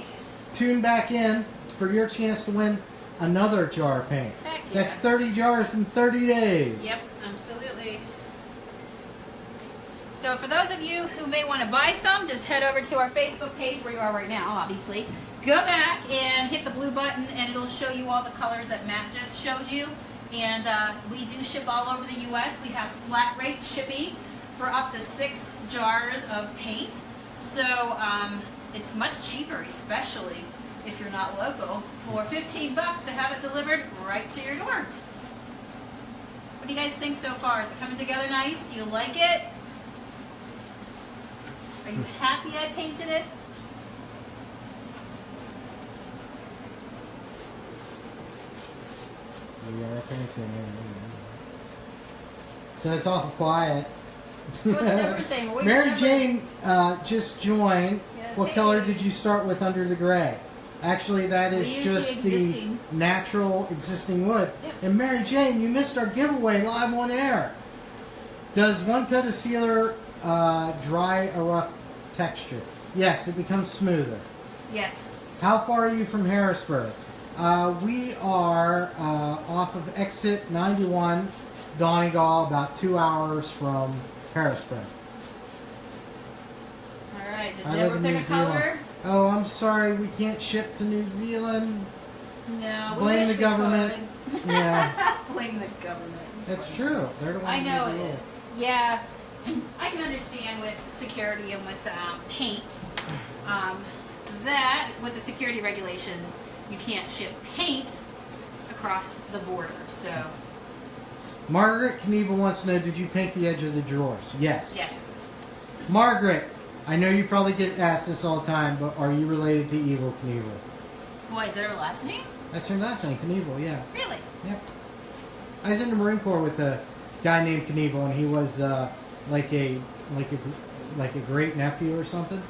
tune back in for your chance to win another jar of paint. Heck yeah. That's 30 jars in 30 days. Yep, absolutely. So for those of you who may want to buy some, just head over to our Facebook page where you are right now, obviously. Go back and hit the blue button, and it'll show you all the colors that Matt just showed you. And we do ship all over the U.S. We have flat rate shipping for up to 6 jars of paint. So it's much cheaper, especially if you're not local, for $15 to have it delivered right to your door. What do you guys think so far? Is it coming together nice? Do you like it? Are you happy I painted it? We are painting. So it's awful quiet. What's Deborah saying? Wait, Mary Jane just joined. Yes, What color did you start with under the gray? Actually, that is just the natural existing wood. Yep. And Mary Jane, you missed our giveaway live on air. Does one coat of sealer dry a rough texture? Yes, it becomes smoother. Yes. How far are you from Harrisburg? We are off of exit 91, Donegal, about 2 hours from Harrisburg. All right. Did I Deborah live in pick New a color? Zealand. Oh, I'm sorry, we can't ship to New Zealand. No. Blame the government. Yeah, Blame the government. that's true. They're the ones. I know who it do is. Yeah, I can understand with security and with paint that with the security regulations, you can't ship paint across the border. So. Margaret Knievel wants to know, did you paint the edge of the drawers? Yes. Yes. Margaret, I know you probably get asked this all the time, but are you related to Evil Knievel? Why, is that her last name? That's her last name, Knievel, yeah. Really? Yep. I was in the Marine Corps with a guy named Knievel, and he was like a great nephew or something.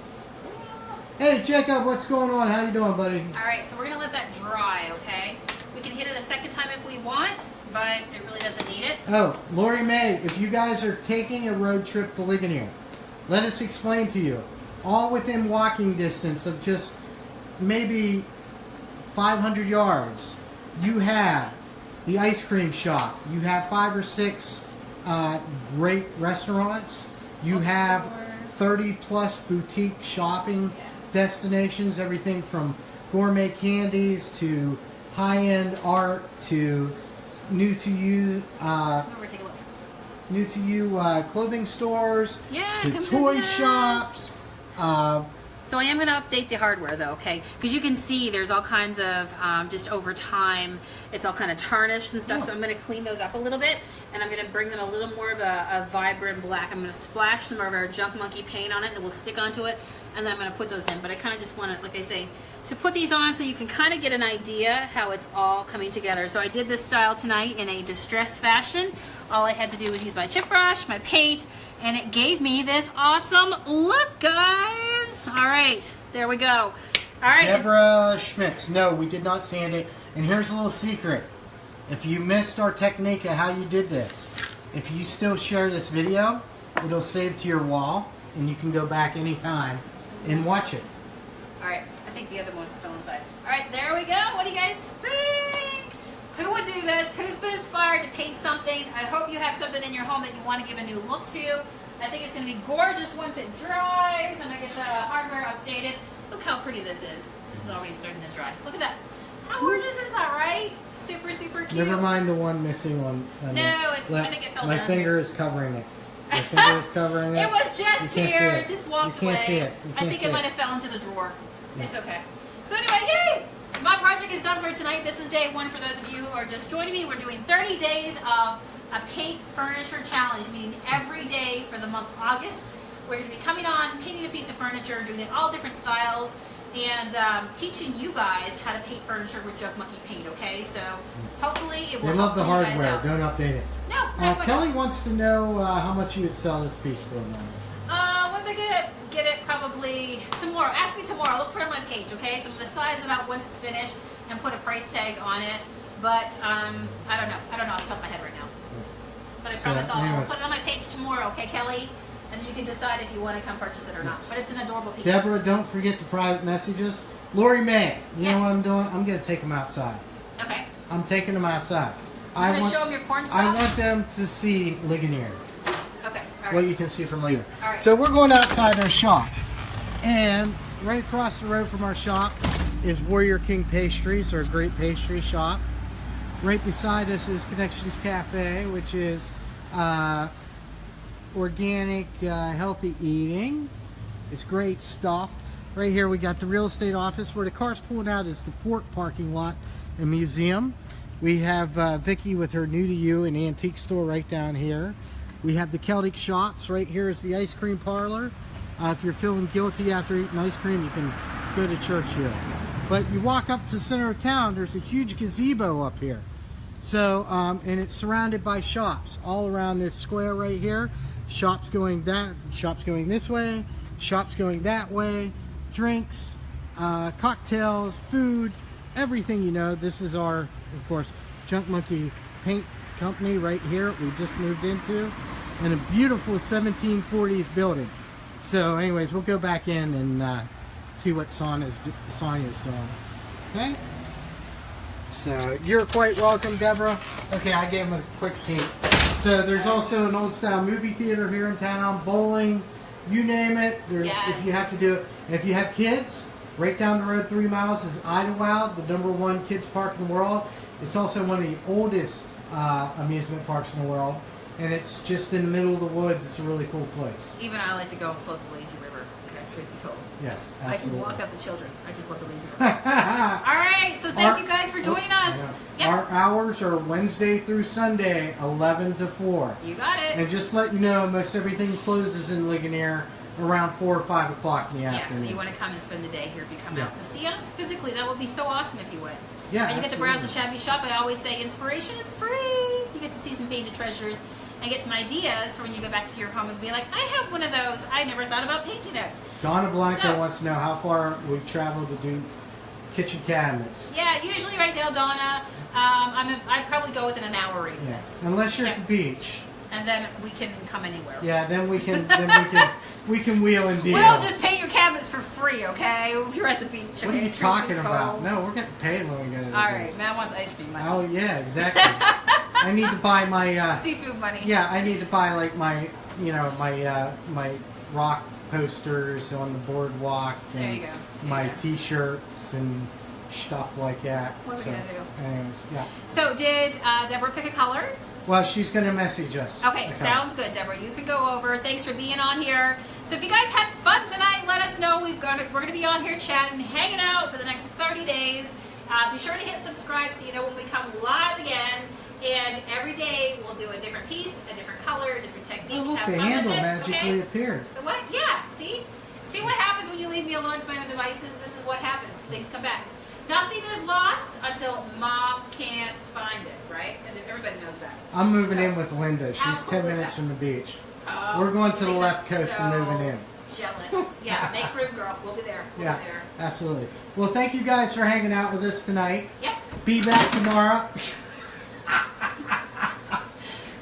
Hey, Jacob, what's going on? How you doing, buddy? All right, so we're gonna let that dry, okay? We can hit it a second time if we want, but it really doesn't need it. Oh, Lori Mae, if you guys are taking a road trip to Ligonier, let us explain to you. All within walking distance of just maybe 500 yards, you have the ice cream shop. You have 5 or 6 great restaurants. You have 30 plus boutique shopping destinations, everything from gourmet candies to high-end art to new to you clothing stores, to toy shops. So I am going to update the hardware though, okay? Because you can see there's all kinds of, just over time, it's all kind of tarnished and stuff. So I'm going to clean those up a little bit, and I'm going to bring them a little more of a vibrant black. I'm going to splash some of our Junk Monkey paint on it, and it will stick onto it, and then I'm going to put those in. But I kind of just want to, like I say, to put these on so you can kind of get an idea how it's all coming together. So I did this style tonight in a distressed fashion. All I had to do was use my chip brush, my paint, and it gave me this awesome look, guys. All right, there we go. All right. Deborah Schmitz, no, we did not sand it. And here's a little secret. If you missed our technique of how you did this, if you still share this video, it'll save to your wall, and you can go back anytime and watch it. All right, I think the other one fell inside. All right, there we go. What do you guys think? Who would do this? Who's been inspired to paint something? I hope you have something in your home that you want to give a new look to. I think it's going to be gorgeous once it dries and I get the hardware updated. Look how pretty this is. This is already starting to dry. Look at that. How gorgeous is that, right? Super, super cute. Never mind the one missing on. No, it's I think it fell down. My finger is covering it. My finger is covering it. It was just here. It just walked away. You can't see it. I think it might have fell into the drawer. Yeah. It's okay. So anyway, yay! My project is done for tonight. This is day 1 for those of you who are just joining me. We're doing 30 days of a paint furniture challenge, meaning every day for the month of August. We're going to be coming on, painting a piece of furniture, doing it all different styles, and teaching you guys how to paint furniture with Junk Monkey paint, okay? So hopefully it will help love the hardware. Don't update it. No, Kelly wants to know how much you would sell this piece for now. Once I get it probably tomorrow. Ask me tomorrow. Look for it on my page, okay? So I'm going to size it up once it's finished and put a price tag on it. But I don't know. I don't know off the top of my head right now. But I promise I'll put it on my page tomorrow, okay, Kelly? And you can decide if you want to come purchase it or not. But it's an adorable piece. Deborah, don't forget the private messages. Lori Mae, you know what I'm doing? I'm going to take them outside. Okay. I'm taking them outside. I'm going to show them your cornstalk? I want them to see Ligonier. Okay. All right. What you can see from later. All right. So we're going outside our shop. And right across the road from our shop is Warrior King Pastries, or a great pastry shop. Right beside us is Connections Cafe, which is organic, healthy eating. It's great stuff. Right here we got the real estate office. Where the car's pulling out is the Fort parking lot and museum. We have Vicki with her New to You and antique store right down here. We have the Celtic Shops. Right here is the ice cream parlor. If you're feeling guilty after eating ice cream, you can go to church here. But you walk up to the center of town, there's a huge gazebo up here. So, and it's surrounded by shops all around this square right here. Shops going this way, shops going that way, drinks, cocktails, food, everything you know. This is our, of course, Junk Monkey Paint Company right here we just moved into, in a beautiful 1740s building. So anyways, we'll go back in and see what Sonia's doing. Okay? So you're quite welcome, Deborah. Okay, I gave him a quick peek. So there's also an old style movie theater here in town, bowling, you name it. Yes. If you have to do it, if you have kids, right down the road 3 miles is Idlewild, the #1 kids park in the world. It's also one of the oldest amusement parks in the world, and it's just in the middle of the woods. It's a really cool place. Even I like to go and float the lazy river. Okay, truth be told. Yes, absolutely. I can walk out the children. I just love the lazy river. All right, so thank you guys for joining us. Yeah. Yep. Our hours are Wednesday through Sunday, 11 to 4. You got it. And just let you know, most everything closes in Ligonier around 4 or 5 o'clock in the afternoon. So you want to come and spend the day here if you come Yeah. out to see us physically. That would be so awesome if you would. Yeah, and you get to browse the absolutely. shabby shop. I always say inspiration is free. So you get to see some painted treasures and get some ideas for when you go back to your home and be like, I have one of those. I never thought about painting it. Donna Blanco So- wants to know how far we travel to do kitchen cabinets. Yeah, usually right now, Donna, I'd probably go within an hour radius. Yes, unless you're Yeah. at the beach. And then we can come anywhere. Yeah, then we can we can wheel and deal. We'll just paint your cabinets for free, okay? If you're at the beach. What are okay? you Truth talking be about? told. No, we're getting paid when we go to the All beach. right, Matt wants ice cream money. Oh yeah, exactly. I need to buy my Seafood money. yeah. I need to buy like my my rock posters on the boardwalk and There you go. There my you go. T-shirts and stuff like that. What are we So, gonna do? anyways, yeah. So did Deborah pick a color? Well, she's gonna message us. Okay, sounds good, Deborah. You can go over. Thanks for being on here. So if you guys had fun tonight, let us know. We're gonna be on here chatting, hanging out for the next 30 days. Be sure to hit subscribe so you know when we come live again. And every day we'll do a different piece, a different color, a different technique. Oh, look, Have the fun with handle it, magically okay? appeared. The what? Yeah, see? See what happens when you leave me alone to my own devices? This is what happens. Things come back. Nothing is lost until Mom can't find it, right? And everybody knows that. I'm moving So, in with Linda. how She's cool 10 is minutes that? from the beach. Oh, We're going to the Linda's left coast and moving in. Jealous. Yeah, make room, girl. We'll be there. We'll Yeah, be there. absolutely. Well, thank you guys for hanging out with us tonight. Yep. Be back tomorrow.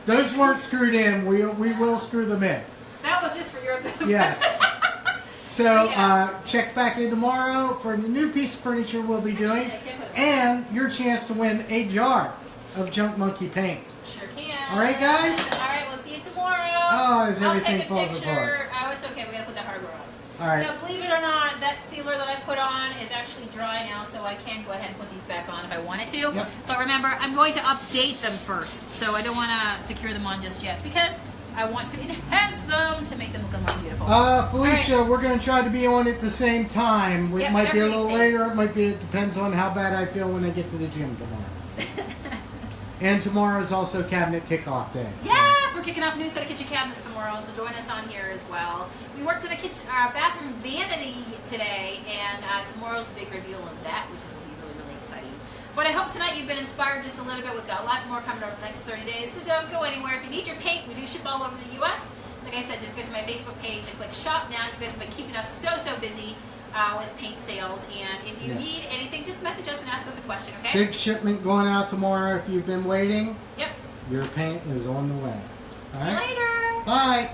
Those weren't screwed in. We will screw them in. That was just for your benefit. Yes. So Yeah. check back in tomorrow for the new piece of furniture we'll be doing, Actually, I can't put it- and your chance to win a jar of Junk Monkey paint. Sure can. All right, guys? All right, we'll see you tomorrow. Oh, as everything I'll take a falls picture. apart. Oh, it's okay. We gotta put that hardware on. All right. So believe it or not, that sealer that I put on is actually dry now, so I can go ahead and put these back on if I wanted to. Yep. But remember, I'm going to update them first, so I don't want to secure them on just yet because I want to enhance them to make them look more beautiful. Felicia, we're going to try to be on at the same time. It Yep, might be a little everything. later. It might be. It depends on how bad I feel when I get to the gym tomorrow. And tomorrow is also cabinet kickoff day. so- Yes, we're kicking off a new set of kitchen cabinets tomorrow, so join us on here as well. We worked in the kitchen, bathroom vanity today, and tomorrow's the big reveal of that, which will be really, really exciting. But I hope tonight you've been inspired just a little bit. We've got lots more coming over the next 30 days, so don't go anywhere. If you need your paint, we do ship all over the U.S. Like I said, just go to my Facebook page and click Shop Now. You guys have been keeping us so busy with paint sales, and if you Yes. need anything, just message us and ask us a question, okay? Big shipment going out tomorrow. If you've been waiting, Yep. your paint is on the way. All See you right? later. Bye.